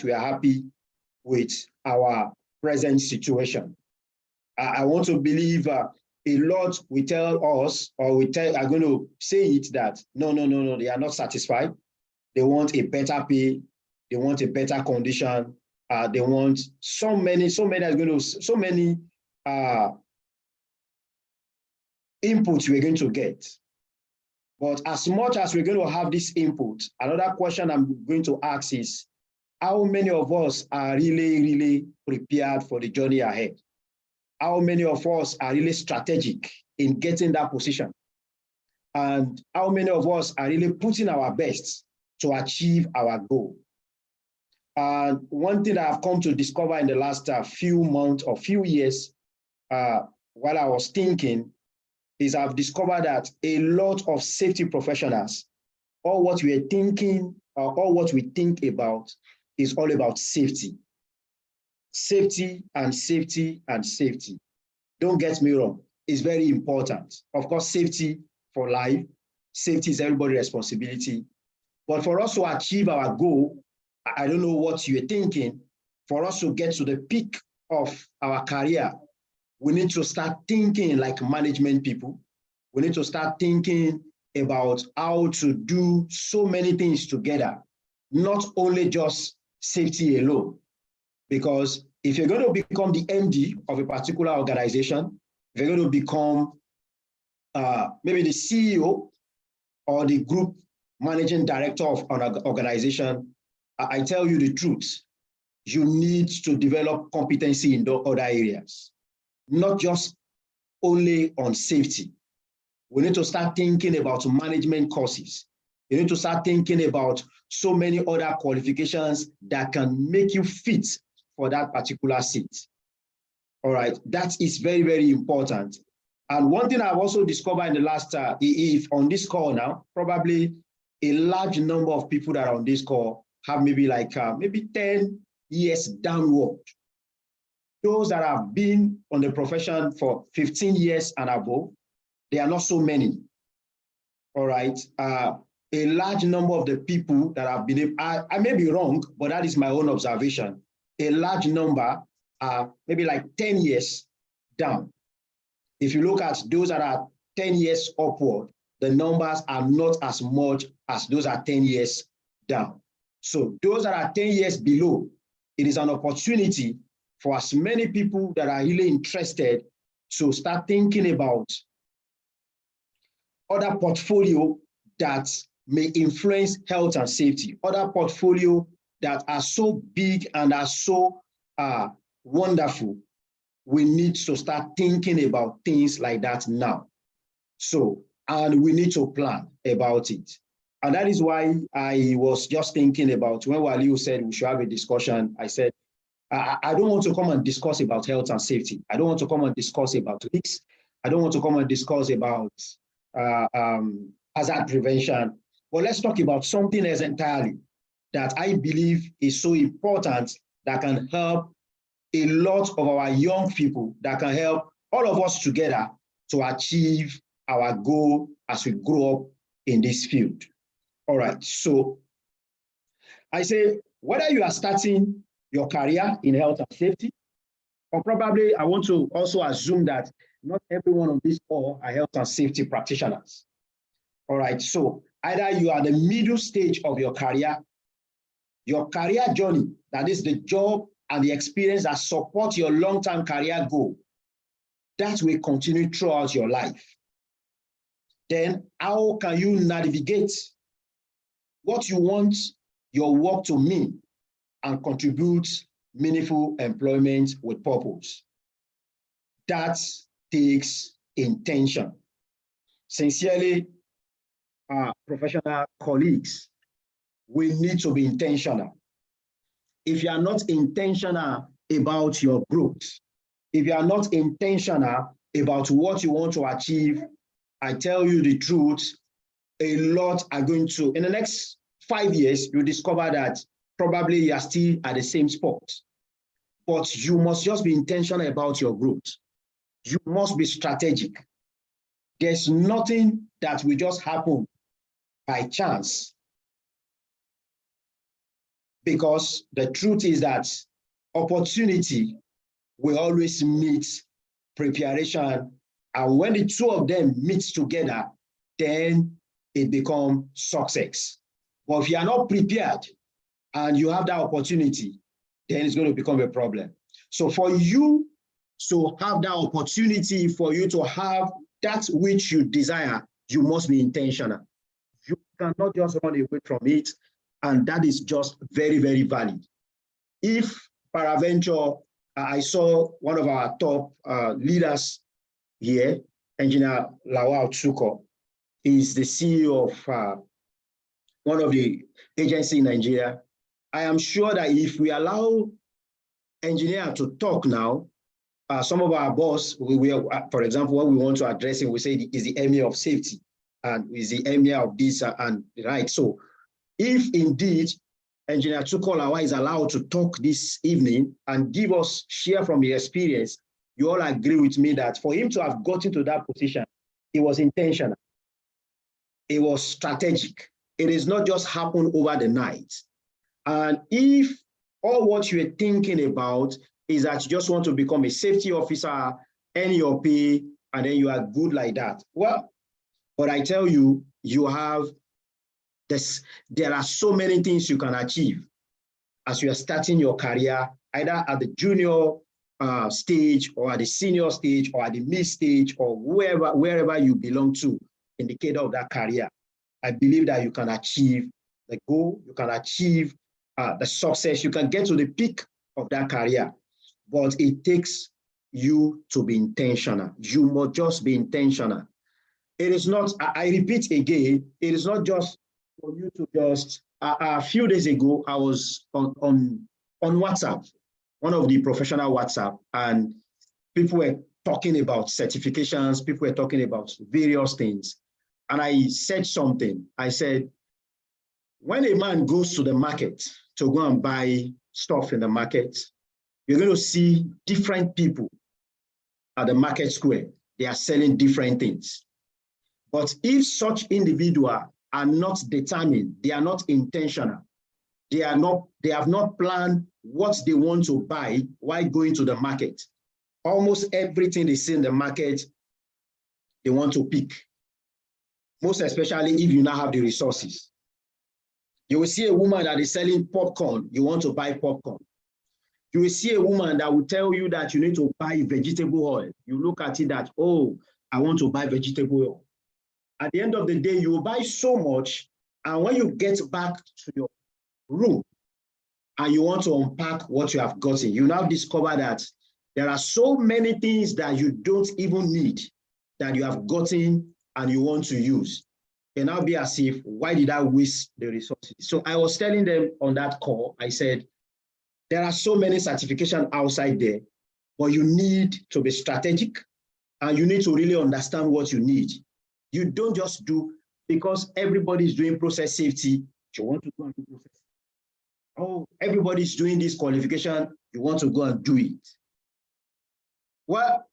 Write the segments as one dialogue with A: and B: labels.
A: we are happy with our present situation. I want to believe a lot will tell us, or are going to say it that no, they are not satisfied. They want a better pay. They want a better condition. They want so many inputs we're going to get. But as much as we're going to have this input, another question I'm going to ask is, how many of us are really prepared for the journey ahead? How many of us are really strategic in getting that position? And how many of us are really putting our best to achieve our goal? And one thing that I've come to discover in the last few months or few years while I was thinking is I've discovered that a lot of safety professionals, all what we are thinking or all what we think about is all about safety. Safety and safety and safety. Don't get me wrong, it's very important. Of course, safety for life, safety is everybody's responsibility. But for us to achieve our goal, I don't know what you're thinking, for us to get to the peak of our career, we need to start thinking like management people. We need to start thinking about how to do so many things together, not only just safety alone. Because if you're going to become the MD of a particular organization, if you're going to become maybe the CEO or the group managing director of an organization, I tell you the truth, you need to develop competency in the other areas, not just only on safety. We need to start thinking about management courses. You need to start thinking about so many other qualifications that can make you fit for that particular seat. All right, that is very important. And one thing I've also discovered in the last, if on this call now, probably a large number of people that are on this call have maybe like maybe 10 years downward. Those that have been on the profession for 15 years and above, they are not so many. All right. A large number of the people that have been, I may be wrong, but that is my own observation. A large number are maybe like 10 years down. If you look at those that are 10 years upward, the numbers are not as much as those are 10 years down. So those that are 10 years below, it is an opportunity for as many people that are really interested to start thinking about other portfolio that may influence health and safety, other portfolio that are so big and are so wonderful. We need to start thinking about things like that now. So, and we need to plan about it. And that is why I was just thinking about when Waliu said we should have a discussion, I said, I don't want to come and discuss about health and safety. I don't want to come and discuss about risks. I don't want to come and discuss about hazard prevention. But let's talk about something else entirely that I believe is so important that can help a lot of our young people, that can help all of us together to achieve our goal as we grow up in this field. All right, so I say, whether you are starting your career in health and safety, or probably I want to also assume that not everyone on this call are health and safety practitioners. All right, so either you are the middle stage of your career journey, that is the job and the experience that support your long-term career goal, that will continue throughout your life. Then how can you navigate what you want your work to mean and contribute meaningful employment with purpose? That takes intention. Sincerely, professional colleagues, we need to be intentional. If you are not intentional about your growth, if you are not intentional about what you want to achieve, I tell you the truth, a lot are going to, in the next 5 years, you discover that probably you are still at the same spot. But you must just be intentional about your growth. You must be strategic. There's nothing that will just happen by chance. because the truth is that opportunity will always meet preparation. And when the two of them meet together, then it becomes success. But if you are not prepared and you have that opportunity, then it's going to become a problem. So for you to have that opportunity, for you to have that which you desire, you must be intentional. You cannot just run away from it. And that is just very, very valid. If peradventure, I saw one of our top leaders here, Engineer Lawal Tsuko, is the CEO of one of the agencies in Nigeria. I am sure that if we allow engineer to talk now, some of our boss, for example, when we want to address him, we say is the emir of safety and is the emir of this and right. So if indeed Engineer Tukolawa is allowed to talk this evening and give us, share from his experience, you all agree with me that for him to have gotten to that position, it was intentional. It was strategic. It is not just happened over the night. And if all what you're thinking about is that you just want to become a safety officer, earn your pay, and then you are good like that. Well, but I tell you, you have this, there are so many things you can achieve as you are starting your career, either at the junior stage or at the senior stage or at the mid stage or wherever you belong to in the cadre of that career. I believe that you can achieve the goal, you can achieve the success, you can get to the peak of that career, but it takes you to be intentional. You must just be intentional. It is not, I repeat again, it is not just for you to just, a few days ago, I was on WhatsApp, one of the professional WhatsApp, and people were talking about certifications, people were talking about various things. And I said something, I said, when a man goes to the market to go and buy stuff in the market, you're going to see different people at the market square. They are selling different things. But if such individuals are not determined, they are not intentional, they have not planned what they want to buy while going to the market, almost everything they see in the market, they want to pick. Most especially if you now have the resources. You will see a woman that is selling popcorn, you want to buy popcorn. You will see a woman that will tell you that you need to buy vegetable oil. You look at it that, oh, I want to buy vegetable oil. At the end of the day, you will buy so much, and when you get back to your room and you want to unpack what you have gotten, you now discover that there are so many things that you don't even need that you have gotten and you want to use. And now be as if, why did I waste the resources? So I was telling them on that call, I said, there are so many certifications outside there, but you need to be strategic and you need to really understand what you need. You don't just do, because everybody is doing process safety, you want to go and do process. Oh, everybody's doing this qualification, you want to go and do it. Well,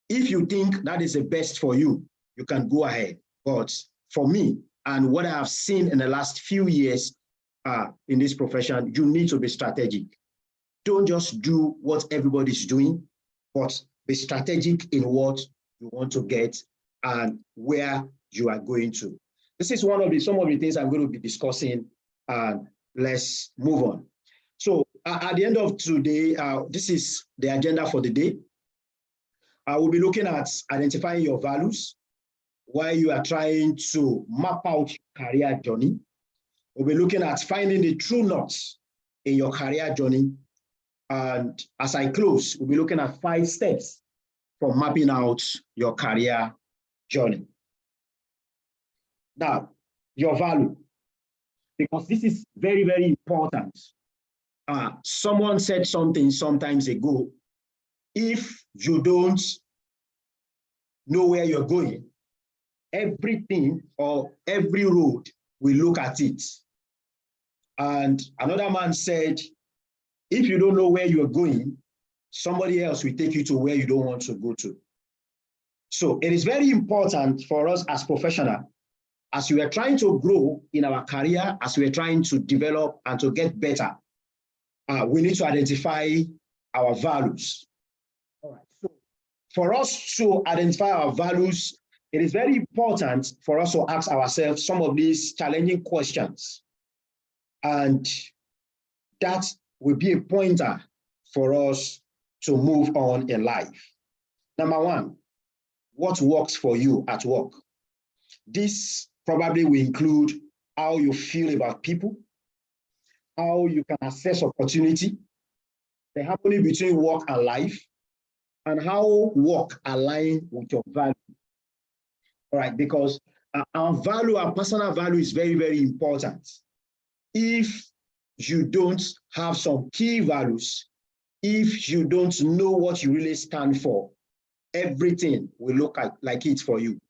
A: if you think that is the best for you, you can go ahead. But for me, and what I have seen in the last few years in this profession, you need to be strategic. Don't just do what everybody's doing, but be strategic in what you want to get and where you are going to. This is some of the things I'm going to be discussing, and let's move on. So at the end of today, this is the agenda for the day. We'll be looking at identifying your values while you are trying to map out your career journey. We'll be looking at finding the true north in your career journey. And as I close, we'll be looking at 5 steps for mapping out your career journey. Now, your value, because this is very, very important. Someone said something sometimes ago, if you don't know where you're going, everything or every road will look at it. And another man said, if you don't know where you're going, somebody else will take you to where you don't want to go to. So it is very important for us as professionals, as we are trying to grow in our career, as we are trying to develop and to get better, we need to identify our values. All right. So for us to identify our values, it is very important for us to ask ourselves some of these challenging questions. And that will be a pointer for us to move on in life. Number one, what works for you at work? This probably will include how you feel about people, how you can assess opportunity, the harmony between work and life, and how work aligns with your value. All right, because our value, our personal value is very, very important. If you don't have some key values, if you don't know what you really stand for, everything will look like it for you.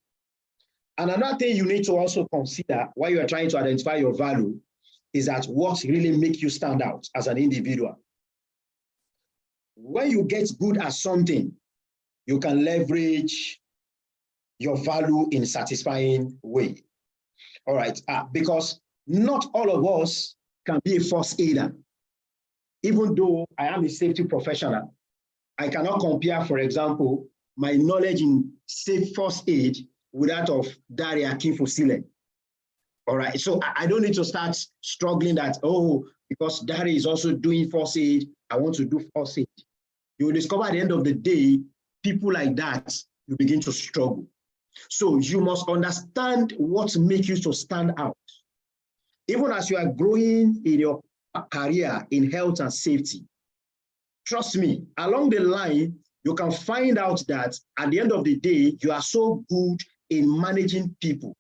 A: And another thing you need to also consider while you are trying to identify your value is that what really makes you stand out as an individual. When you get good at something, you can leverage your value in a satisfying way. All right, because not all of us can be a first aider. Even though I am a safety professional, I cannot compare, for example, my knowledge in safe first aid with that of Daria Akinfo-Sile. All right, so I don't need to start struggling that, oh, because Daria is also doing first aid, I want to do first aid. You will discover at the end of the day, people like that, you begin to struggle. So you must understand what makes you to stand out. Even as you are growing in your career in health and safety, trust me, along the line, you can find out that at the end of the day, you are so good in managing people.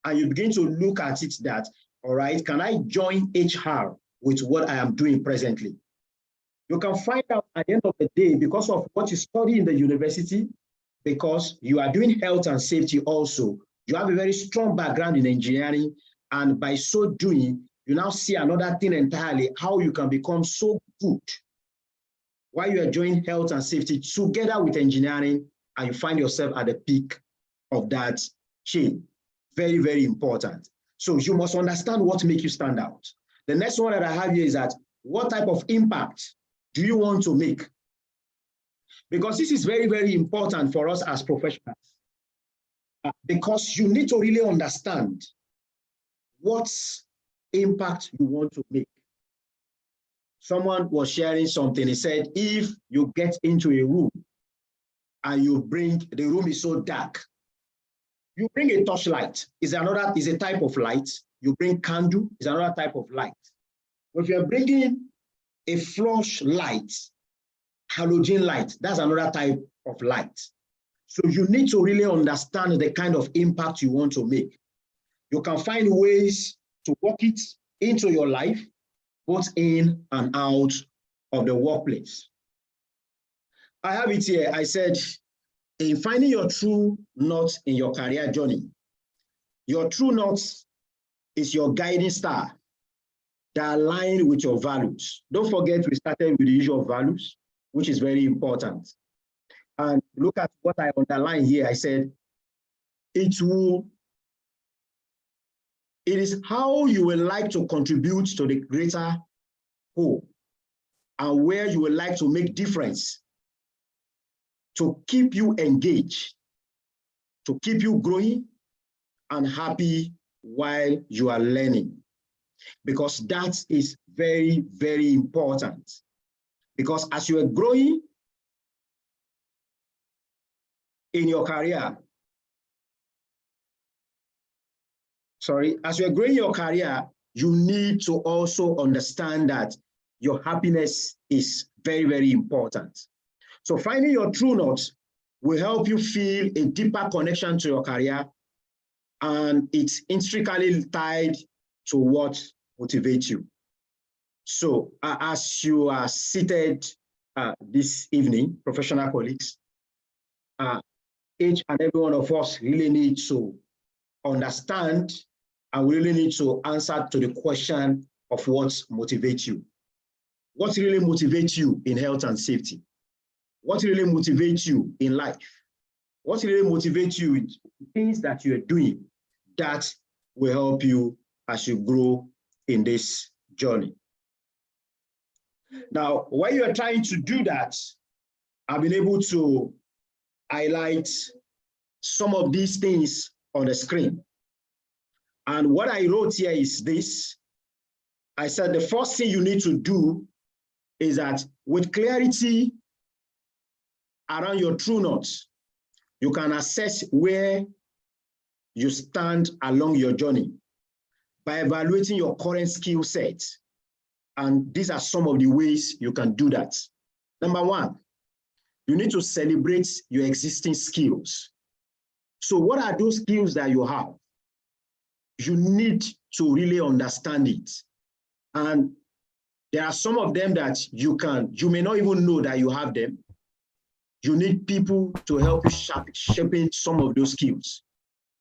A: And you begin to look at it that, all right, can I join HR with what I am doing presently? You can find out at the end of the day, because of what you study in the university, because you are doing health and safety also, you have a very strong background in engineering, and by so doing, you now see another thing entirely, how you can become so good while you are doing health and safety together with engineering, and you find yourself at the peak of that chain. Very, very important. So you must understand what makes you stand out. The next one that I have here is that what type of impact do you want to make? Because this is very, very important for us as professionals. Because you need to really understand what impact you want to make. Someone was sharing something. He said, if you get into a room and you bring, the room is so dark, you bring a torchlight, is a type of light. You bring candle, is another type of light. But if you're bringing a flush light, halogen light, that's another type of light. So you need to really understand the kind of impact you want to make. You can find ways to work it into your life, both in and out of the workplace. I have it here. I said, in finding your true north in your career journey, your true north is your guiding star that align with your values. Don't forget, we started with the issue of values, which is very important. And look at what I underlined here. I said, it is how you will like to contribute to the greater whole and where you would like to make difference to keep you engaged, to keep you growing and happy while you are learning. Because that is very, very important. Because as you are growing in your career, as you are growing your career, you need to also understand that your happiness is very, very important. So finding your true north will help you feel a deeper connection to your career, and it's intricately tied to what motivates you. So as you are seated this evening, professional colleagues, each and every one of us really need to understand and we really need to answer to the question of what motivates you. What really motivates you in health and safety? What really motivates you in life? What really motivates you in things that you're doing that will help you as you grow in this journey? Now, when you are trying to do that, I've been able to highlight some of these things on the screen. And what I wrote here is this. I said the first thing you need to do is that with clarity around your true north, you can assess where you stand along your journey by evaluating your current skill set. And these are some of the ways you can do that. Number one, you need to celebrate your existing skills. So what are those skills that you have? You need to really understand it. And there are some of them that you may not even know that you have them. You need people to help you shaping some of those skills.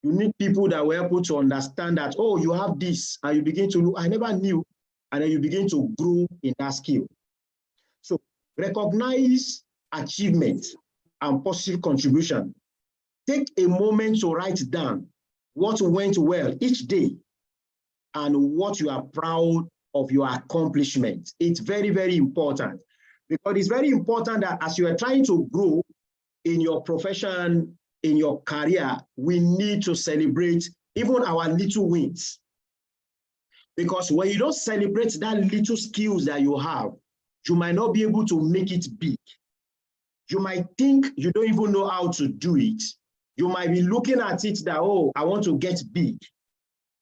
A: You need people that will help you to understand that, oh, you have this, and you begin to look, I never knew, and then you begin to grow in that skill. So recognize achievement and positive contribution. Take a moment to write down what went well each day and what you are proud of your accomplishments. It's very, very important, because it's very important that as you are trying to grow in your profession, in your career, we need to celebrate even our little wins. Because when you don't celebrate that little skills that you have, you might not be able to make it big. You might think you don't even know how to do it. You might be looking at it that, oh, I want to get big.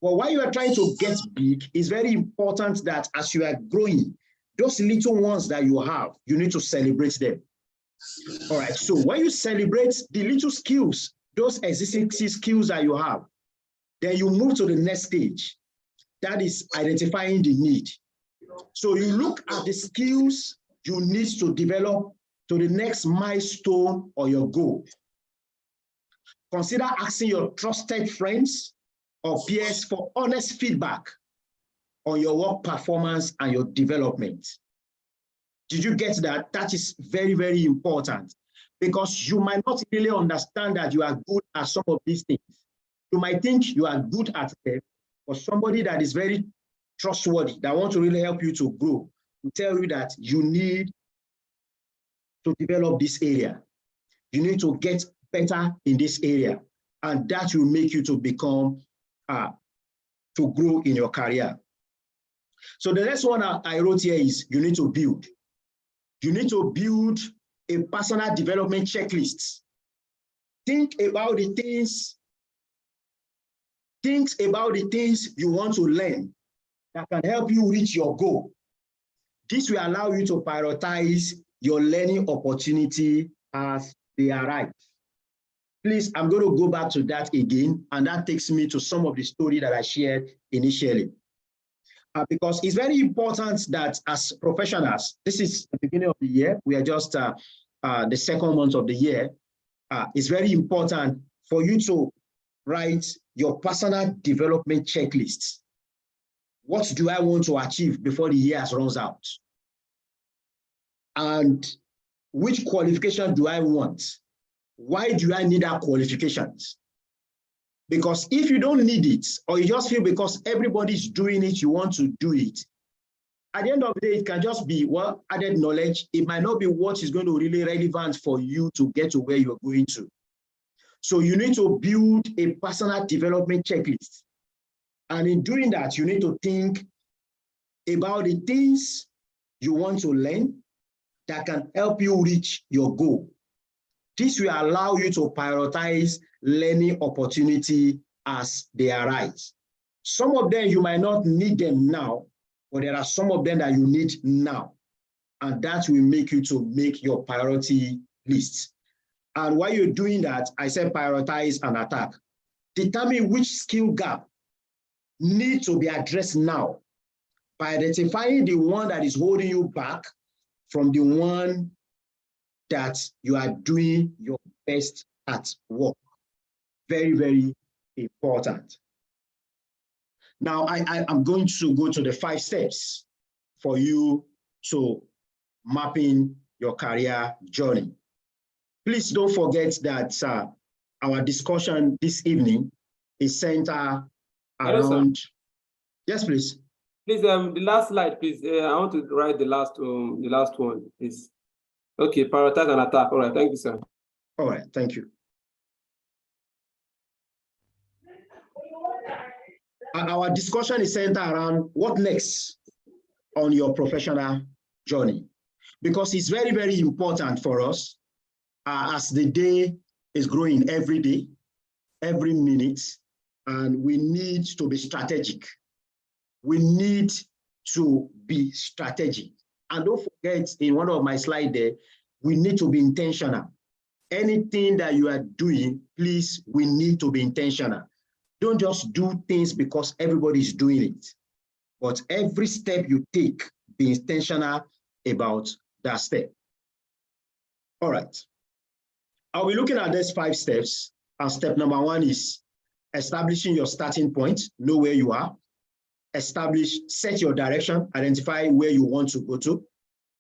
A: But while you are trying to get big, it's very important that as you are growing, those little ones that you have, you need to celebrate them. All right, so when you celebrate the little skills, those existing skills that you have, then you move to the next stage. That is identifying the need. So you look at the skills you need to develop to the next milestone or your goal. Consider asking your trusted friends or peers for honest feedback on your work performance and your development. Did you get that? That is very, very important, because you might not really understand that you are good at some of these things. You might think you are good at them, but somebody that is very trustworthy, that wants to really help you to grow, will tell you that you need to develop this area. You need to get better in this area, and that will make you to become, to grow in your career. So the next one I wrote here is you need to build. You need to build a personal development checklist. Think about the things you want to learn that can help you reach your goal. This will allow you to prioritize your learning opportunity as they arise. Please, I'm going to go back to that again, and that takes me to some of the story that I shared initially. Because it's very important that as professionals, this is the beginning of the year, we are just the second month of the year, it's very important for you to write your personal development checklist. What do I want to achieve before the year runs out? And which qualification do I want? Why do I need that qualifications? Because if you don't need it, or you just feel because everybody's doing it, you want to do it, at the end of the day, it can just be, well, added knowledge. It might not be what is going to really relevant for you to get to where you're going to. So you need to build a personal development checklist. And in doing that, you need to think about the things you want to learn that can help you reach your goal. This will allow you to prioritize learning opportunity as they arise. Some of them you might not need them now, but there are some of them that you need now. And that will make you to make your priority list. And while you're doing that, I said prioritize and attack. Determine which skill gap need to be addressed now by identifying the one that is holding you back from the one that you are doing your best at work. Very, very important. Now, I'm going to go to the 5 steps for you to mapping your career journey. Please don't forget that our discussion this evening is centered around. Yes, please.
B: Please, the last slide, please. I want to write the last one, please. Okay, prioritize and attack. All right, thank you, sir.
A: All right, thank you. Our discussion is centered around what next on your professional journey, because it's very, very important for us as the day is growing every day, every minute, and we need to be strategic. We need to be strategic. And don't forget, in one of my slides there, we need to be intentional. Anything that you are doing, please, we need to be intentional. Don't just do things because everybody's doing it, but every step you take, be intentional about that step. All right. I'll be looking at these 5 steps. And step number 1 is establishing your starting point, know where you are. Set your direction, identify where you want to go to.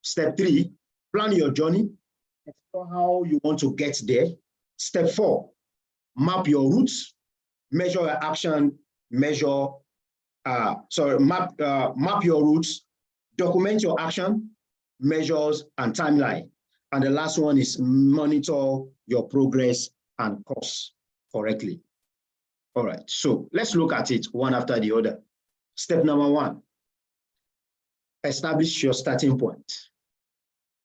A: Step 3, plan your journey, explore how you want to get there. Step 4, map your routes, measure your action, map your routes, document your action, measures, and timeline. And the last one is monitor your progress and course correctly. All right, so let's look at it one after the other. Step number 1, establish your starting point.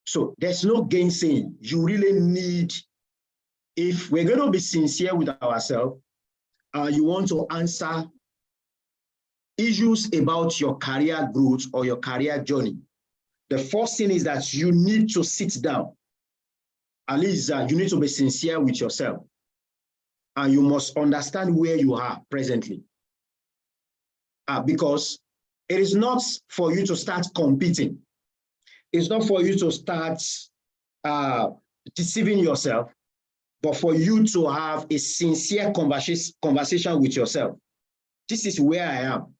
A: So there's no gainsaying. You really need, if we're going to be sincere with ourselves, you want to answer issues about your career growth or your career journey, the first thing is that you need to sit down. At least you need to be sincere with yourself. And you must understand where you are presently. Because it is not for you to start competing. It's not for you to start deceiving yourself, but for you to have a sincere conversation with yourself. This is where I am.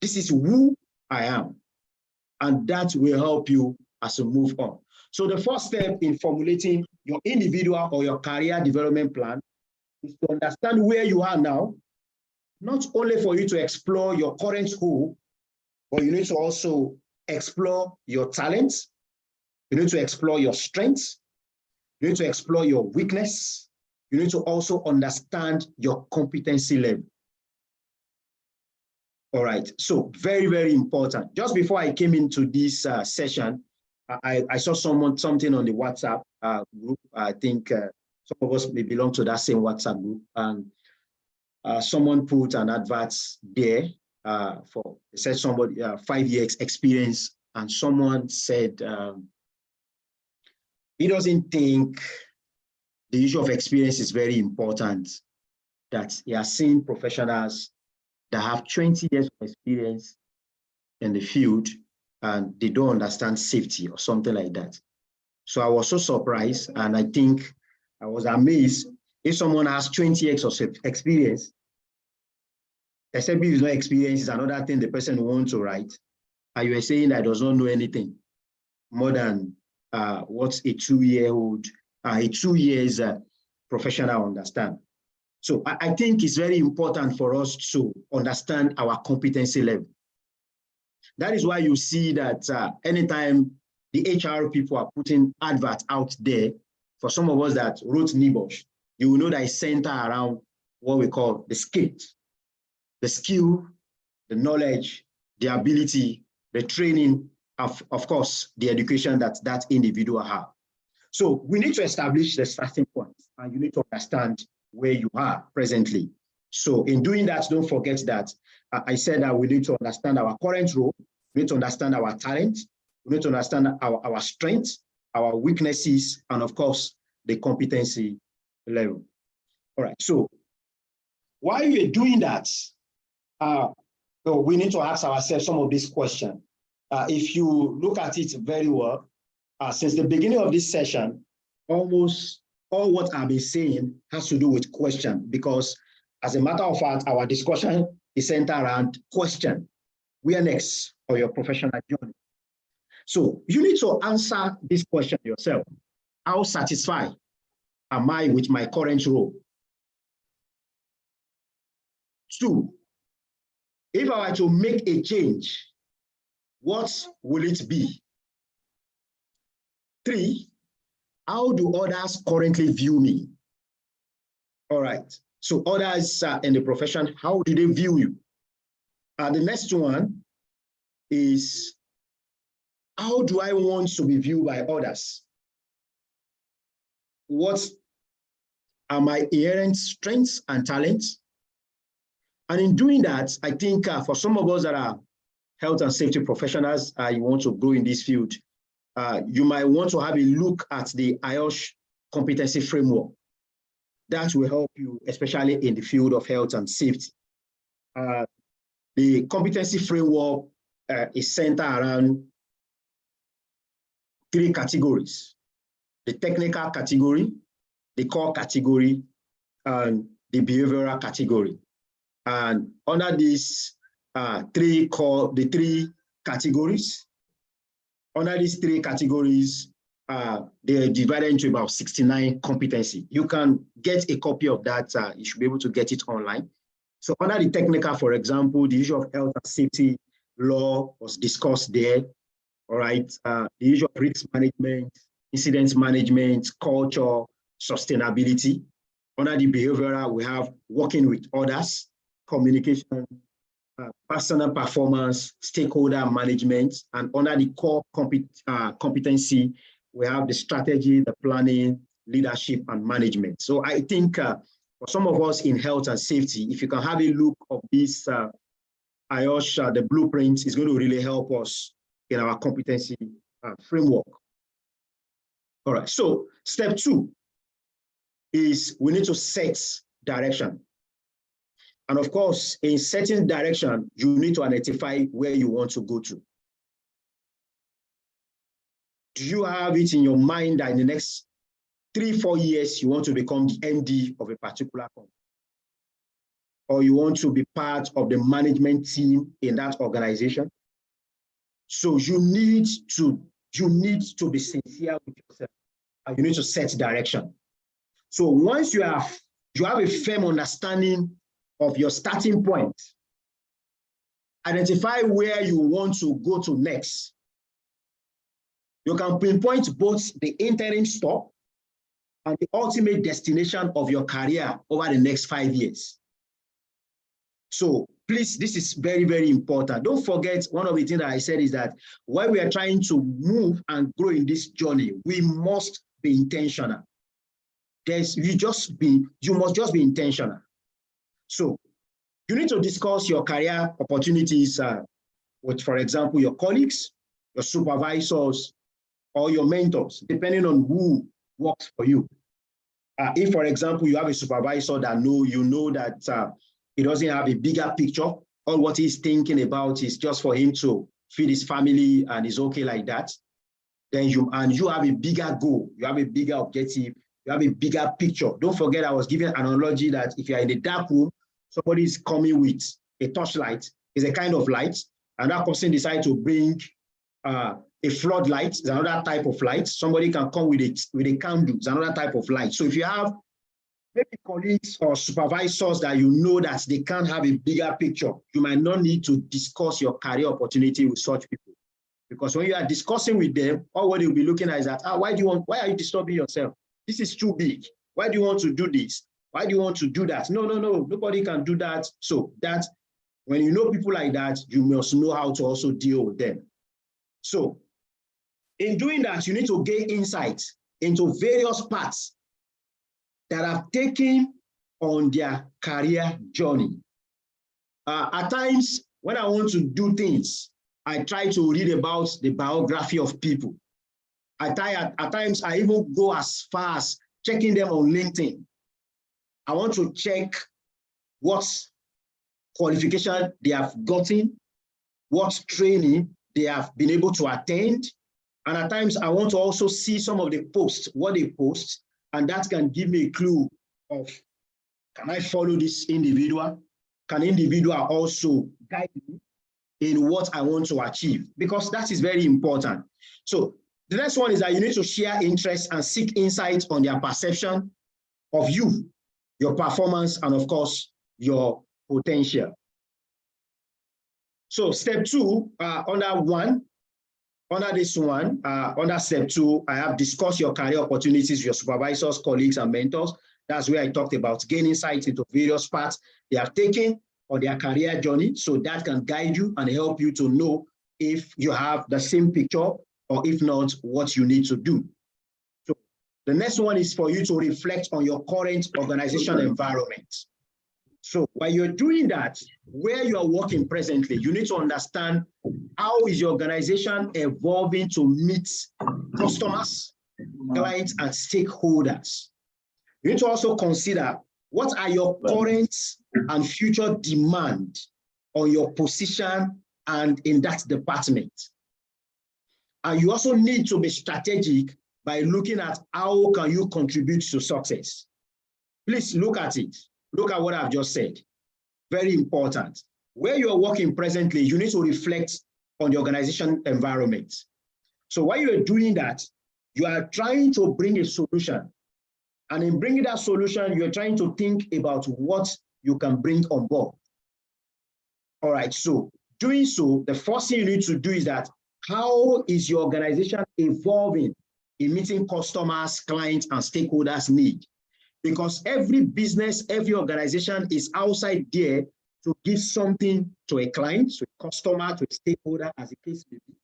A: This is who I am. And that will help you as you move on. So the first step in formulating your individual or your career development plan is to understand where you are now, not only for you to explore your current goal, but you need to also explore your talents. You need to explore your strengths. You need to explore your weakness. You need to also understand your competency level. All right, so very, very important. Just before I came into this session, I saw something on the WhatsApp group. I think some of us may belong to that same WhatsApp group. And someone put an advert there it said somebody 5 years experience, and someone said he doesn't think the issue of experience is very important, that he has seen professionals that have 20 years of experience in the field and they don't understand safety or something like that. So I was so surprised, and I think I was amazed. If someone has 20 years of experience, except if it's not experience, is another thing the person wants to write, and you are saying that does not know anything more than what a 2 years professional understand. So I think it's very important for us to understand our competency level. That is why you see that anytime the HR people are putting adverts out there, for some of us that wrote NIBOSH, you will know that it's centered around what we call the skills, the knowledge, the ability, the training, of course, the education that that individual has. So we need to establish the starting point, and you need to understand where you are presently. So in doing that, don't forget that I said that we need to understand our current role, we need to understand our talent, we need to understand our strengths, our weaknesses, and of course, the competency level. All right, so while you're doing that, we need to ask ourselves some of these questions. If you look at it very well, since the beginning of this session, almost all what I've been saying has to do with question, because as a matter of fact, our discussion is centered around question. Where next for your professional journey? So you need to answer this question yourself. How satisfied am I with my current role? 2, if I were to make a change, what will it be? 3, how do others currently view me? All right. So others in the profession, how do they view you? The next one is, how do I want to be viewed by others? What are my inherent strengths and talents? And in doing that, I think for some of us that are health and safety professionals, you want to grow in this field, you might want to have a look at the IOSH competency framework. That will help you, especially in the field of health and safety. The competency framework is centered around 3 categories: the technical category, the core category, and the behavioral category. And under these 3 categories, they're divided into about 69 competency. You can get a copy of that. You should be able to get it online. So under the technical, for example, the issue of health and safety law was discussed there. All right. The issue of risk management, incident management, culture, sustainability. Under the behavioral, we have working with others, communication, personal performance, stakeholder management. And under the core competency, we have the strategy, the planning, leadership, and management. So I think for some of us in health and safety, if you can have a look of this IOSH, the blueprint is going to really help us in our competency framework. All right, so step 2 is we need to set direction. And of course, in setting direction, you need to identify where you want to go to. Do you have it in your mind that in the next 3-4 years, you want to become the MD of a particular company? Or you want to be part of the management team in that organization? So you need to be sincere with yourself, and you need to set direction. So once you have a firm understanding of your starting point, identify where you want to go to next. You can pinpoint both the interim stop and the ultimate destination of your career over the next 5 years. So please, this is very, very important. Don't forget, one of the things that I said is that while we are trying to move and grow in this journey, we must be intentional. You must just be intentional. So you need to discuss your career opportunities with, for example, your colleagues, your supervisors, or your mentors, depending on who works for you. If, for example, you have a supervisor that you know that he doesn't have a bigger picture, all what he's thinking about is just for him to feed his family and is okay like that, then you have a bigger goal, you have a bigger objective, you have a bigger picture. Don't forget, I was giving an analogy that if you're in a dark room, somebody is coming with a torchlight, is a kind of light, and that person decides to bring a floodlight, is another type of light. Somebody can come with a candle, is another type of light. So if you have maybe colleagues or supervisors that you know that they can't have a bigger picture, you might not need to discuss your career opportunity with such people. Because when you are discussing with them, all what they'll be looking at is that, why are you disturbing yourself? This is too big. Why do you want to do this? Why do you want to do that? No, nobody can do that. So that when you know people like that, you must know how to also deal with them. So in doing that, you need to gain insight into various paths that have taken on their career journey. At times, when I want to do things, I try to read about the biography of people. At times, I even go as far as checking them on LinkedIn. I want to check what qualification they have gotten, what training they have been able to attend. And at times, I want to also see some of the posts, what they post, and that can give me a clue of, can I follow this individual? Can individual also guide me in what I want to achieve? Because that is very important. So the next one is that you need to share interests and seek insights on their perception of you, your performance, and of course, your potential. So step 2, under this one, under step 2, I have discussed your career opportunities with your supervisors, colleagues, and mentors. That's where I talked about gaining insight into various paths they have taken on their career journey. So that can guide you and help you to know if you have the same picture or if not, what you need to do. So the next one is for you to reflect on your current organizational environment. So while you're doing that, where you are working presently, you need to understand how is your organization evolving to meet customers, clients, and stakeholders. You need to also consider what are your current and future demand on your position and in that department. And you also need to be strategic by looking at how can you contribute to success. Please look at it. Look at what I've just said. Very important. Where you are working presently, you need to reflect on the organization environment. So while you're doing that, you are trying to bring a solution. And in bringing that solution, you're trying to think about what you can bring on board. All right, so doing so, the first thing you need to do is that how is your organization evolving in meeting customers, clients, and stakeholders' needs? Because every business, every organization is outside there to give something to a client, to a customer, to a stakeholder, as the case may be.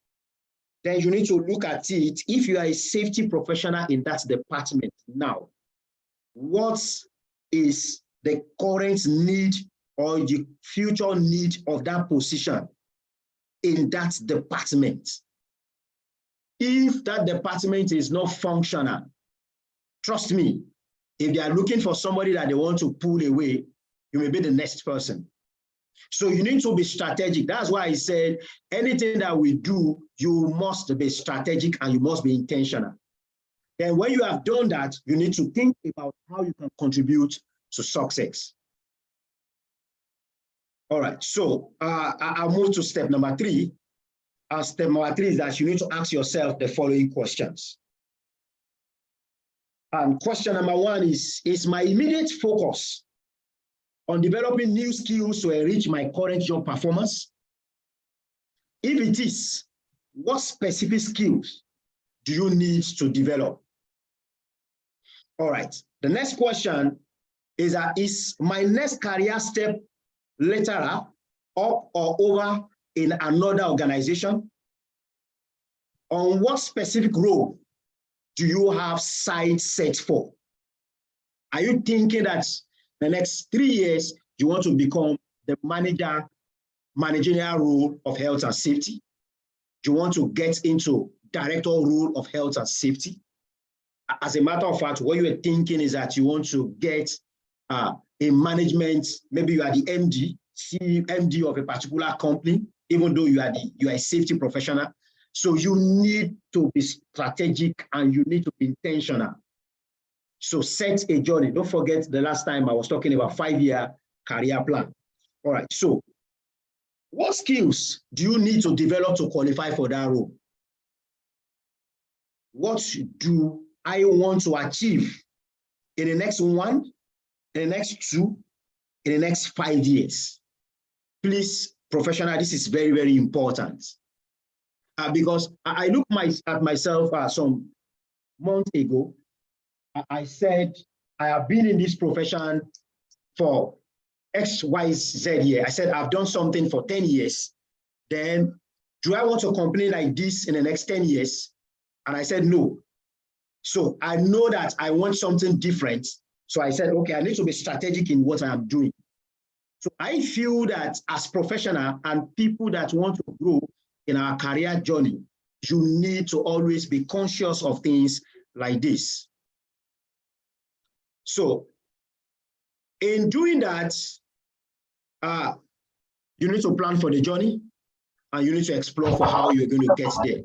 A: Then you need to look at it. If you are a safety professional in that department now, what is the current need or the future need of that position in that department? If that department is not functional, trust me, if they are looking for somebody that they want to pull away, you may be the next person. So you need to be strategic. That's why I said anything that we do, you must be strategic and you must be intentional. Then when you have done that, you need to think about how you can contribute to success. All right, so I'll move to step number 3. Step number 3 is that you need to ask yourself the following questions. And question number 1 is my immediate focus on developing new skills to enrich my current job performance? If it is, what specific skills do you need to develop? All right, the next question is my next career step lateral, up or over in another organization? On what specific role do you have sights set for? Are you thinking that the next 3 years you want to become the managerial role of health and safety? Do you want to get into director role of health and safety? As a matter of fact, what you are thinking is that you want to get a management, maybe you are the MD of a particular company, even though you are a safety professional. So you need to be strategic and you need to be intentional. So set a journey. Don't forget the last time I was talking about 5-year career plan. All right, so what skills do you need to develop to qualify for that role? What do I want to achieve in the next 1, in the next 2, in the next 5 years? Please, professional, this is very, very important. Because I looked at myself some months ago. I said, I have been in this profession for X, Y, Z year. I said, I've done something for 10 years. Then, do I want to continue like this in the next 10 years? And I said, no. So I know that I want something different. So I said, okay, I need to be strategic in what I am doing. So I feel that as professional and people that want to grow in our career journey, you need to always be conscious of things like this. So in doing that, you need to plan for the journey and you need to explore for how you're going to get there.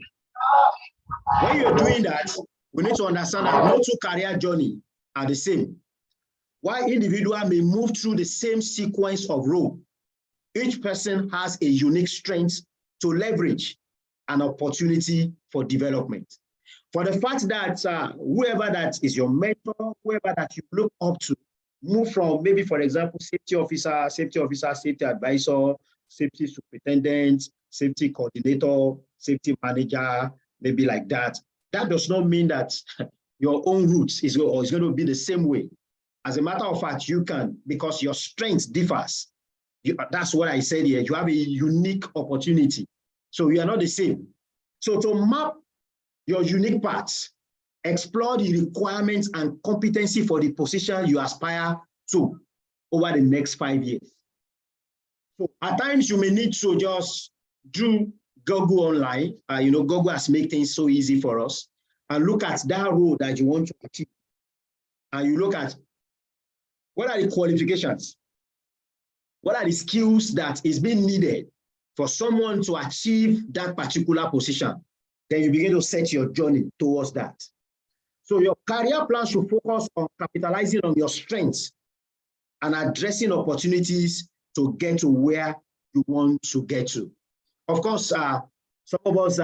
A: When you're doing that, we need to understand that no 2 career journey are the same. While individual may move through the same sequence of role, each person has a unique strength to leverage an opportunity for development. For the fact that whoever that is your mentor, whoever that you look up to, move from maybe, for example, safety officer, safety advisor, safety superintendent, safety coordinator, safety manager, maybe like that. That does not mean that your own route is going to be the same way. As a matter of fact, you can, because your strength differs. That's what I said here. You have a unique opportunity. So you are not the same. So to map your unique parts, explore the requirements and competency for the position you aspire to over the next 5 years. So at times you may need to just do Google online. Google has made things so easy for us, and look at that role that you want to achieve. And you look at what are the qualifications, what are the skills that is being needed for someone to achieve that particular position. Then you begin to set your journey towards that. So your career plan should focus on capitalizing on your strengths and addressing opportunities to get to where you want to get to. Of course, some of us so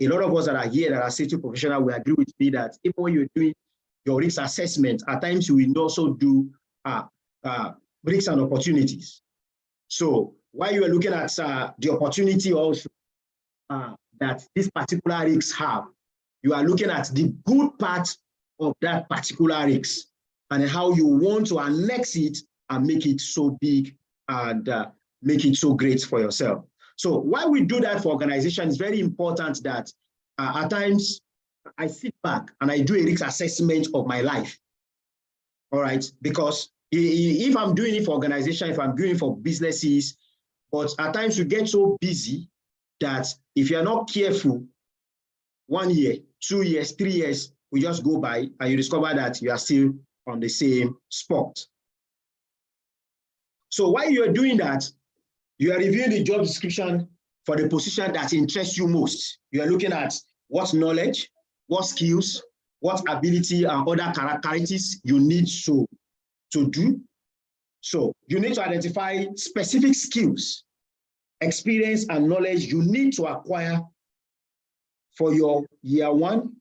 A: a lot of us that are here that are safety professionals will agree with me that even when you're doing your risk assessment, at times you will also do risks and opportunities. So while you are looking at the opportunity also that this particular risks have, you are looking at the good part of that particular risk and how you want to annex it and make it so big and make it so great for yourself. So while we do that for organizations, it's very important that at times I sit back and I do a risk assessment of my life. All right, because if I'm doing it for organization, if I'm doing it for businesses, but at times you get so busy that if you're not careful, 1 year, 2 years, 3 years, we just go by and you discover that you are still on the same spot. So while you're doing that, you are reviewing the job description for the position that interests you most. You are looking at what knowledge, what skills, what ability and other characteristics you need to do. So you need to identify specific skills, experience and knowledge you need to acquire for your year 1,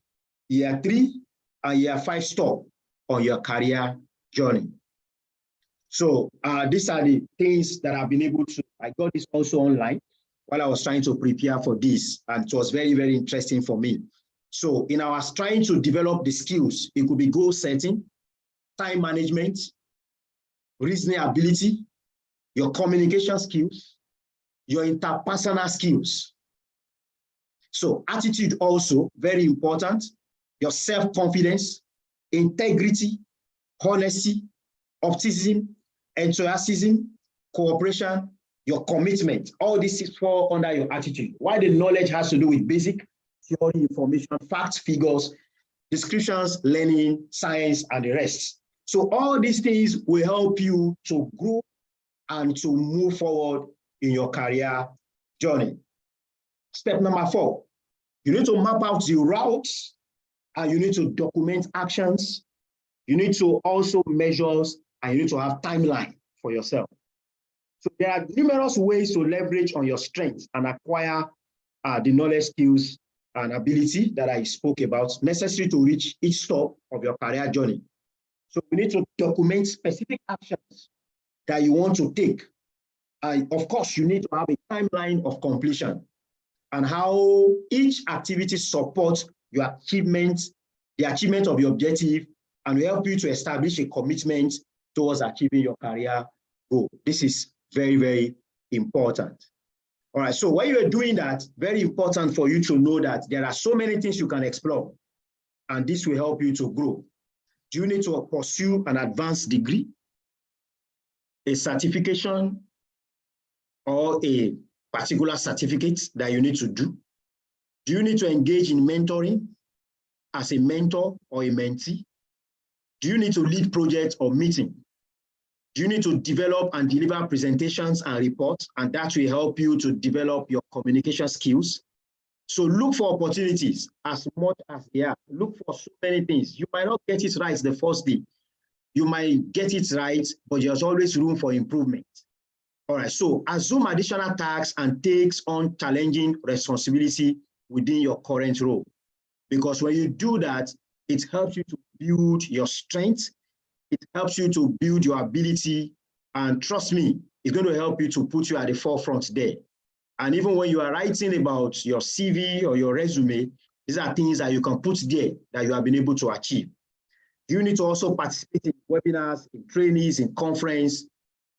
A: year 3, and year 5 stop on your career journey. So these are the things that I've been able to, I got this also online while I was trying to prepare for this, and it was very, very interesting for me. So in our trying to develop the skills, it could be goal setting, time management, reasoning ability, your communication skills, your interpersonal skills. So attitude also very important, your self-confidence, integrity, honesty, optimism, enthusiasm, cooperation, your commitment. All this fall under your attitude. Why the knowledge has to do with basic theory, information, facts, figures, descriptions, learning, science, and the rest. So all these things will help you to grow and to move forward in your career journey. Step number 4, you need to map out the routes and you need to document actions. You need to also measure and you need to have timeline for yourself. So there are numerous ways to leverage on your strengths and acquire the knowledge, skills, and ability that I spoke about necessary to reach each stop of your career journey. So we need to document specific actions that you want to take. And of course, you need to have a timeline of completion and how each activity supports your achievement, the achievement of your objective, and will help you to establish a commitment towards achieving your career goal. This is very, very important. All right, so while you're doing that, very important for you to know that there are so many things you can explore, and this will help you to grow. Do you need to pursue an advanced degree, a certification, or a particular certificate that you need to do? Do you need to engage in mentoring as a mentor or a mentee? Do you need to lead projects or meetings? Do you need to develop and deliver presentations and reports? And that will help you to develop your communication skills. So look for opportunities as much as they are. Look for so many things. You might not get it right the first day. You might get it right, but there's always room for improvement. All right, so assume additional tasks and takes on challenging responsibility within your current role. Because when you do that, it helps you to build your strength. It helps you to build your ability. And trust me, is going to help you to put you at the forefront there. And even when you are writing about your CV or your resume, these are things that you can put there that you have been able to achieve. You need to also participate in webinars, in trainings, in conference,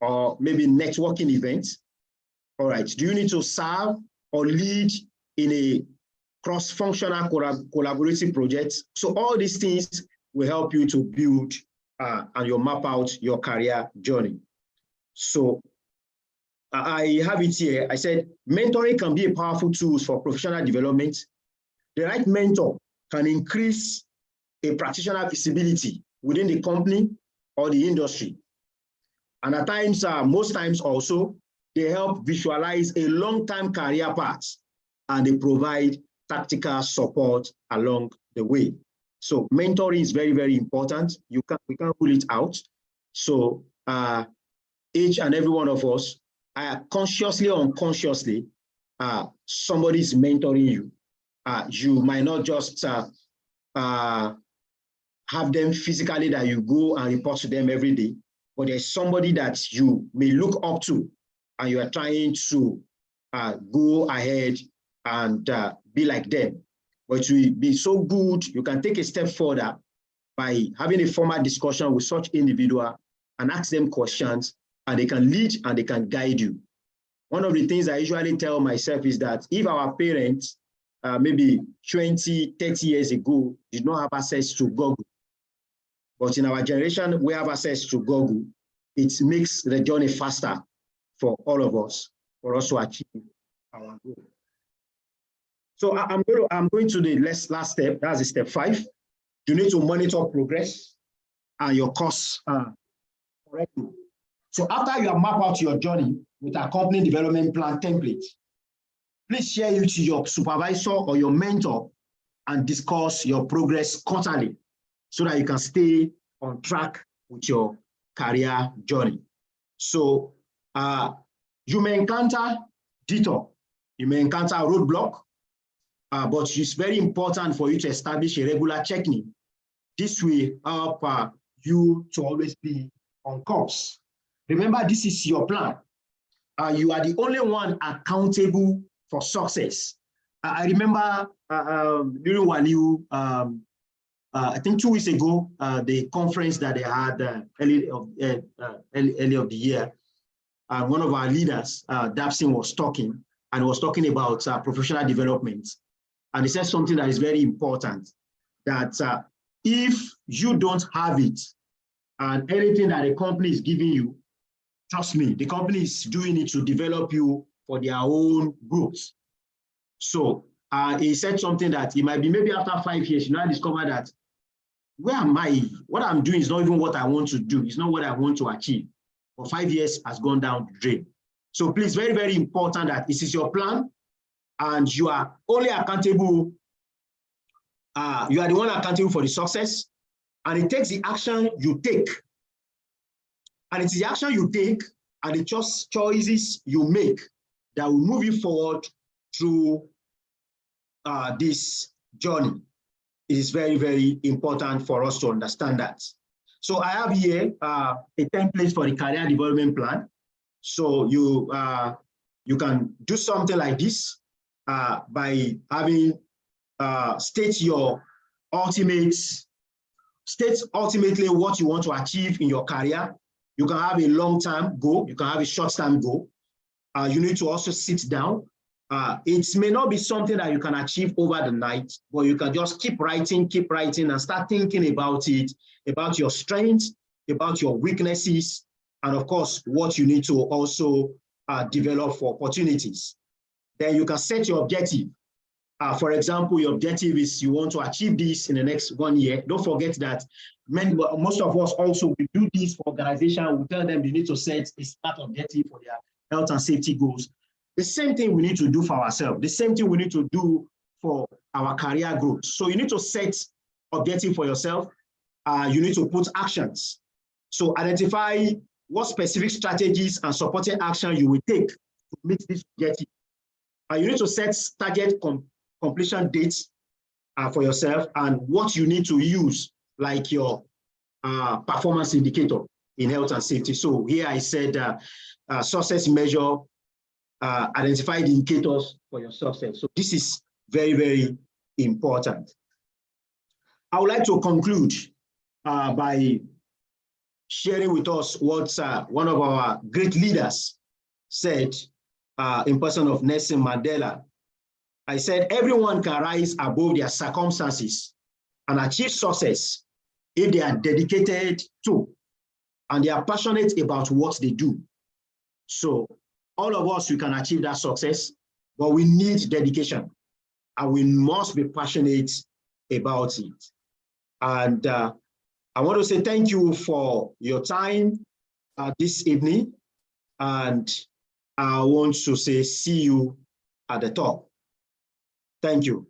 A: or maybe networking events. All right. Do you need to serve or lead in a cross-functional collaborative project? So all these things will help you to build and you map out your career journey. So I have it here. I said, mentoring can be a powerful tool for professional development. The right mentor can increase a practitioner visibility within the company or the industry. And at times, most times also, they help visualize a long-term career path and they provide tactical support along the way. So mentoring is very, very important. We can't rule it out. So each and every one of us, consciously or unconsciously, somebody is mentoring you. You might not just have them physically that you go and report to them every day, but there's somebody that you may look up to and you are trying to go ahead and be like them. But it will be so good, you can take a step further by having a formal discussion with such individual and ask them questions, and they can lead and they can guide you. One of the things I usually tell myself is that if our parents, maybe 20, 30 years ago, did not have access to Google, but in our generation, we have access to Google, it makes the journey faster for all of us, for us to achieve our goal. So I'm going to the last step, that's step 5. You need to monitor progress and your course correctly. So after you have mapped out your journey with a company development plan template, please share it to your supervisor or your mentor and discuss your progress quarterly so that you can stay on track with your career journey. So you may encounter detour, you may encounter a roadblock, but it's very important for you to establish a regular check-in. This will help you to always be on course. Remember, this is your plan. You are the only one accountable for success. I remember during Waliu, I think 2 weeks ago, the conference that they had early of the year, one of our leaders, Dapsin, was talking about professional development. And he said something that is very important, that if you don't have it, and anything that the company is giving you, trust me, the company is doing it to develop you for their own growth. So he said something that it might be maybe after 5 years, you now discover that, where am I? What I'm doing is not even what I want to do. It's not what I want to achieve. For 5 years has gone down the drain. So please, very, very important that this is your plan and you are only accountable. You are the one accountable for the success, and it takes the action you take. And it's the action you take and the choices you make that will move you forward through this journey. It is very, very important for us to understand that. So I have here a template for the career development plan. So you can do something like this by having state ultimately what you want to achieve in your career. You can have a long-term goal. You can have a short-term goal. You need to also sit down. It may not be something that you can achieve over the night, but you can just keep writing and start thinking about it, about your strengths, about your weaknesses, and of course, what you need to also develop for opportunities. Then you can set your objective. For example, your objective is you want to achieve this in the next 1 year. Don't forget that most of us also we do this for organization. We tell them they need to set a start objective for their health and safety goals. The same thing we need to do for ourselves. The same thing we need to do for our career growth. So you need to set objective for yourself. You need to put actions. So identify what specific strategies and supporting action you will take to meet this objective. You need to set target completion dates for yourself and what you need to use, like your performance indicator. in health and safety. So here I said success measure, identify the indicators for your success. So this is very, very important. I would like to conclude by sharing with us what one of our great leaders said in person of Nelson Mandela. I said, everyone can rise above their circumstances and achieve success if they are dedicated to and they are passionate about what they do. So all of us, we can achieve that success, but we need dedication and we must be passionate about it. And I want to say thank you for your time this evening. And I want to say, see you at the top. Thank you.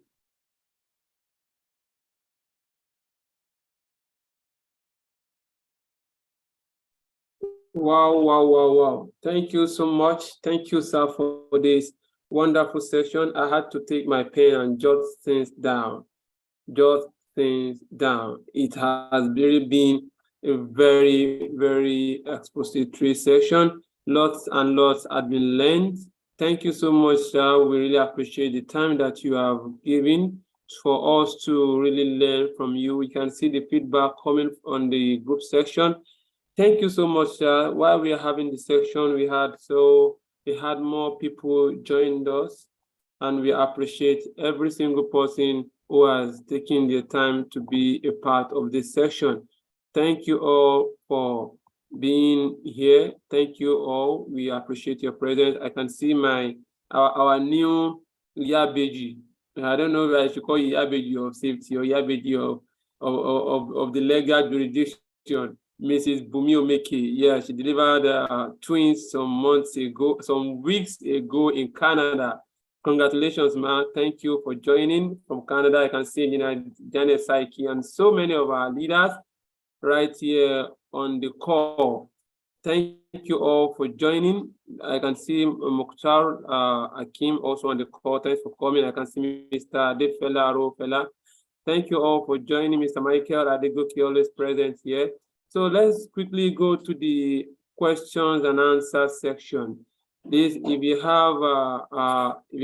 B: Wow, wow, wow, wow. Thank you so much. Thank you, sir, for this wonderful session. I had to take my pen and jot things down. Jot things down. It has really been a very, very expository session. Lots and lots have been learned. Thank you so much, sir. We really appreciate the time that you have given for us to really learn from you. We can see the feedback coming on the group section. Thank you so much, sir. While we are having the section, we had more people joined us, and we appreciate every single person who has taken their time to be a part of this session. Thank you all for being here. Thank you all. We appreciate your presence. I can see our new Yabeji. I don't know if I should call you Yabeji of safety or Yabeji of the legal jurisdiction. Mrs. Bumi Omeke, yeah, she delivered twins some weeks ago in Canada. Congratulations, man. Thank you for joining from Canada. I can see Janet Saiki and so many of our leaders right here on the call. Thank you all for joining. I can see Mukhtar Akim also on the call. Thanks for coming. I can see Mr. Adefela Arofela. Thank you all for joining. Mr. Michael Adegoke, always present here. So let's quickly go to the questions and answers section. Please, if you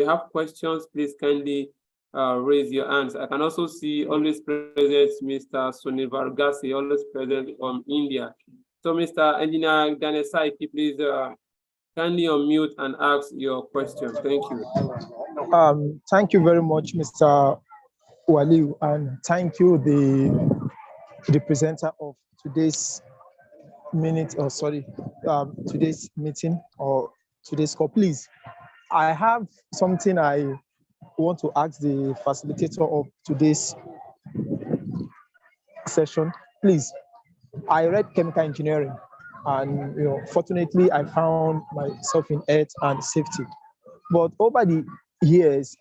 B: have questions, please kindly raise your hands. I can also see always present Mr. Sunil Vargasi, always present from India. So Mr. Engineer Daniel Saiki, please kindly unmute and ask your question. Thank you.
C: Thank you very much, Mr. Waliu, and thank you, the presenter of today's today's meeting or today's call. Please, I have something I want to ask the facilitator of today's session. Please, I read chemical engineering, and fortunately, I found myself in health and safety. But over the years,